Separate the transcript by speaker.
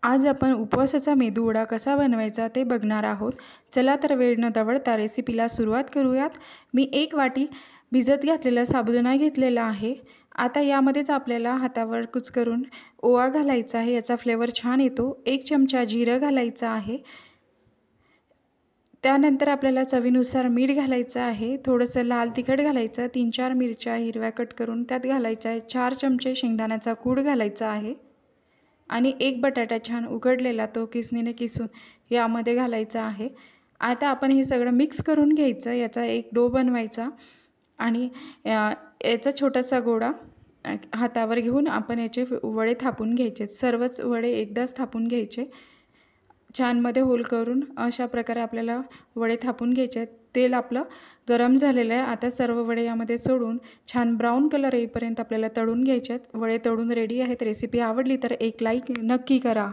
Speaker 1: आज आपण उपवासाचा मेदूवडा कसा बनवायचा ते बघणार आहोत. चला तर वेळ न दवडता रेसिपीला सुरुवात करूयात. मी 1 वाटी भिजत घातलेला साबुदाणा घेतलेला आहे. आता यामध्येच आपल्याला हातावर कुस्करून ओवा घालायचा आहे, याचा फ्लेवर छान येतो. 1 चमचा जिरं घालायचं आहे. त्यानंतर आपल्याला चवीनुसार मीठ घालायचं आहे. थोडंसं लाल तिखट घालायचं. 3-4 मिरच्या हिरव्या कट करून त्यात घालायच्या आहे. 4 चमचे शेंगदाण्याचा कूट घालायचा आहे. आणि 1 बटाटा छान उकडलेला तो किसणीने किसून यामध्ये घालायचा आहे. आता आपण हे सगळं मिक्स करून घ्यायचं. याचा एक डो बनवायचा आणि याचा छोटासा गोळा हातावर घेऊन आपण याचे वडे थापून घ्यायचे. सर्वच वडे एकदाच थापून घ्यायचे. छानमध्ये होल करून अशा प्रकारे आपल्याला वडे थापून घ्यायचे आहेत. तेल आपलं गरम झालेलं आहे. आता सर्व वडे यामध्ये सोडून छान ब्राऊन कलर येईपर्यंत आपल्याला तळून घ्यायचे आहेत. वडे तळून रेडी आहेत. रेसिपी आवडली तर एक लाईक नक्की करा.